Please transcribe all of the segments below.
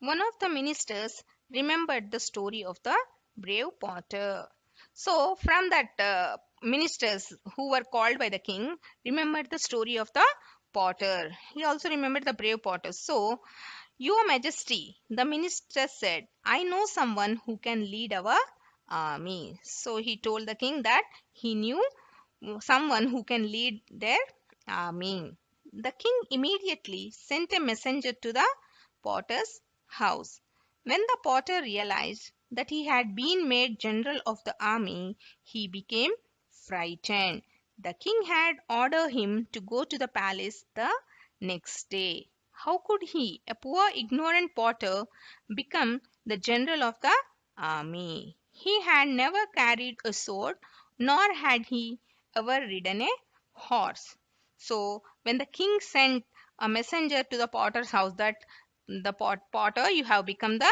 One of the ministers remembered the story of the brave potter. So, from that, ministers who were called by the king remembered the story of the potter. He also remembered the brave potter. So, Your Majesty, the minister said, I know someone who can lead our army. So, he told the king that he knew someone who can lead their army. The king immediately sent a messenger to the potter's house. When the potter realized that he had been made general of the army, he became frightened. The king had ordered him to go to the palace the next day. How could he, a poor ignorant potter, become the general of the army? He had never carried a sword, nor had he ever ridden a horse. So, when the king sent a messenger to the potter's house that the potter, you have become the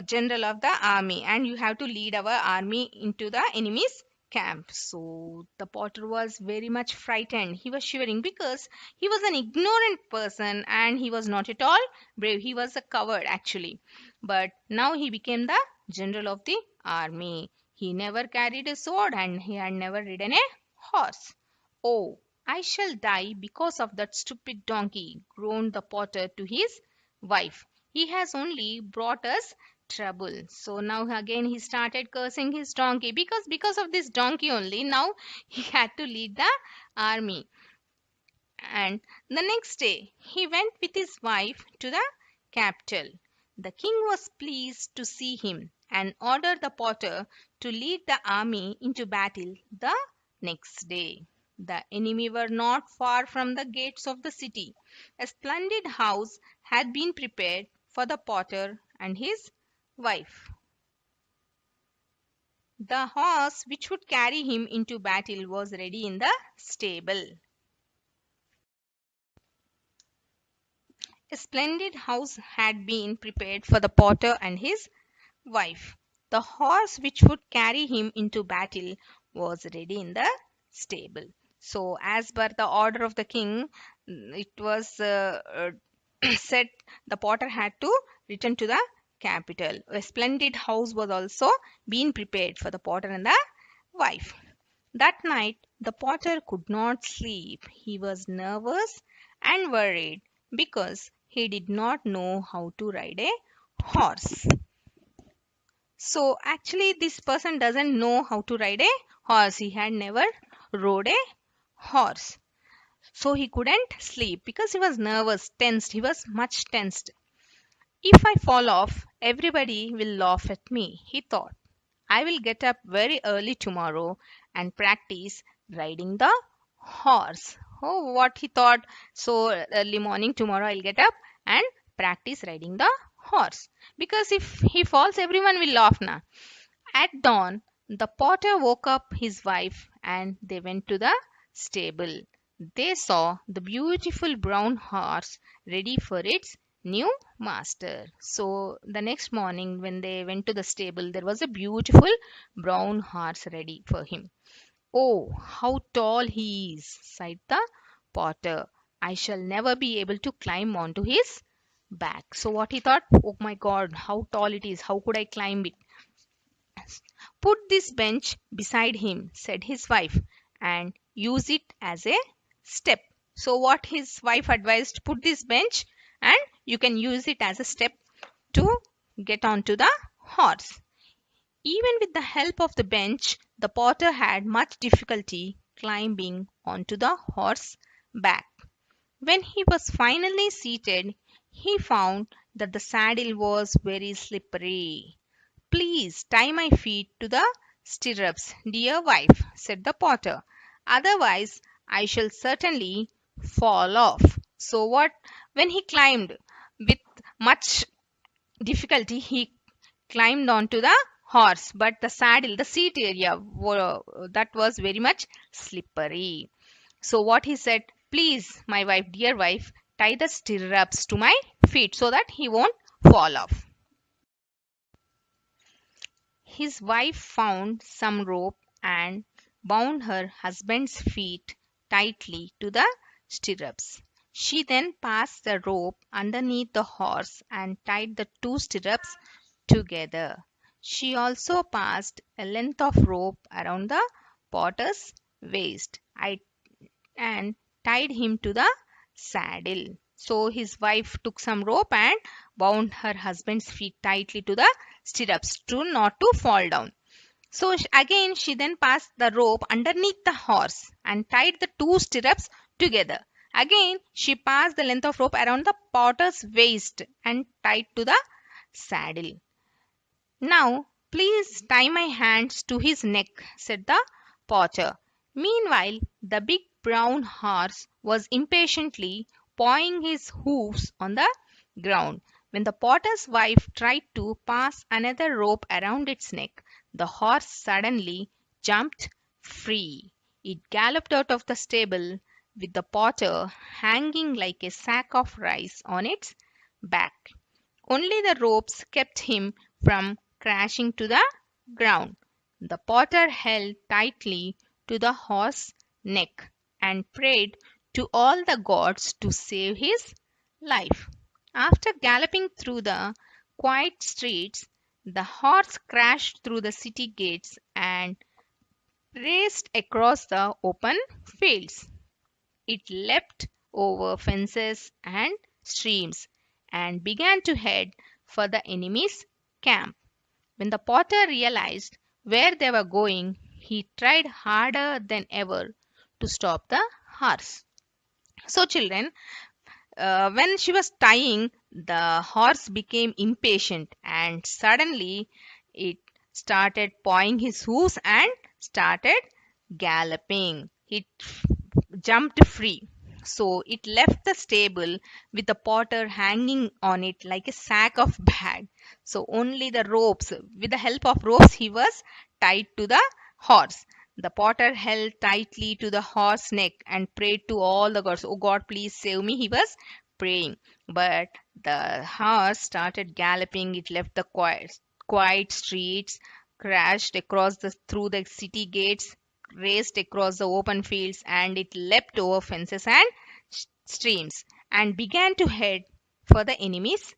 general of the army and you have to lead our army into the enemy's camp. So the potter was very much frightened. He was shivering because he was an ignorant person and he was not at all brave. He was a coward actually. But now he became the general of the army. He never carried a sword and he had never ridden a horse. Oh, I shall die because of that stupid donkey, groaned the potter to his wife. He has only brought us trouble. So now again he started cursing his donkey because of this donkey only now he had to lead the army. And the next day he went with his wife to the capital. The king was pleased to see him and ordered the potter to lead the army into battle the next day. The enemy were not far from the gates of the city. A splendid house had been prepared for the potter and his wife. The horse which would carry him into battle was ready in the stable. A splendid house had been prepared for the potter and his wife. The horse which would carry him into battle was ready in the stable. So, as per the order of the king, it was said the potter had to return to the capital. A splendid house was also being prepared for the potter and the wife. That night, the potter could not sleep. He was nervous and worried because he did not know how to ride a horse. So, actually, this person doesn't know how to ride a horse. He had never rode a horse. So, he couldn't sleep because he was nervous, tensed. He was much tensed. If I fall off, everybody will laugh at me, he thought. I will get up very early tomorrow and practice riding the horse. Oh, what he thought. So, early morning tomorrow I'll get up and practice riding the horse. Because if he falls, everyone will laugh now. At dawn, the potter woke up his wife and they went to the stable. They saw the beautiful brown horse ready for its new master. So the next morning, when they went to the stable, there was a beautiful brown horse ready for him. Oh, how tall he is, sighed the potter. I shall never be able to climb onto his back. So what he thought, oh my god, how tall it is, how could I climb it? Put this bench beside him, said his wife, and use it as a step. So, what his wife advised, put this bench and you can use it as a step to get onto the horse. Even with the help of the bench, the potter had much difficulty climbing onto the horse back. When he was finally seated, he found that the saddle was very slippery. Please tie my feet to the stirrups, dear wife, said the potter. Otherwise, I shall certainly fall off. So, what? When he climbed with much difficulty, he climbed onto the horse, but the saddle, the seat area, that was very much slippery. So, what he said, please, my wife, dear wife, tie the stirrups to my feet so that he won't fall off. His wife found some rope and bound her husband's feet tightly to the stirrups. She then passed the rope underneath the horse and tied the two stirrups together. She also passed a length of rope around the potter's waist and tied him to the saddle. So his wife took some rope and bound her husband's feet tightly to the stirrups to not to fall down. So again she then passed the rope underneath the horse and tied the two stirrups together. Again she passed the length of rope around the potter's waist and tied to the saddle. Now please tie my hands to his neck, said the potter. Meanwhile the big brown horse was impatiently pawing his hoofs on the ground. When the potter's wife tried to pass another rope around its neck, the horse suddenly jumped free. It galloped out of the stable with the potter hanging like a sack of rice on its back. Only the ropes kept him from crashing to the ground. The potter held tightly to the horse's neck and prayed to all the gods to save his life. After galloping through the quiet streets, the horse crashed through the city gates and raced across the open fields. It leapt over fences and streams and began to head for the enemy's camp. When the potter realized where they were going, he tried harder than ever to stop the horse. So, children, when she was tying, the horse became impatient and suddenly it started pawing his hooves and started galloping. It jumped free. So it left the stable with the potter hanging on it like a sack of bag. So only the ropes, with the help of ropes, he was tied to the horse. The potter held tightly to the horse's neck and prayed to all the gods, "Oh God, please save me." He was praying. But the horse started galloping. It left the quiet streets, crashed across through the city gates, raced across the open fields, and it leapt over fences and streams and began to head for the enemy's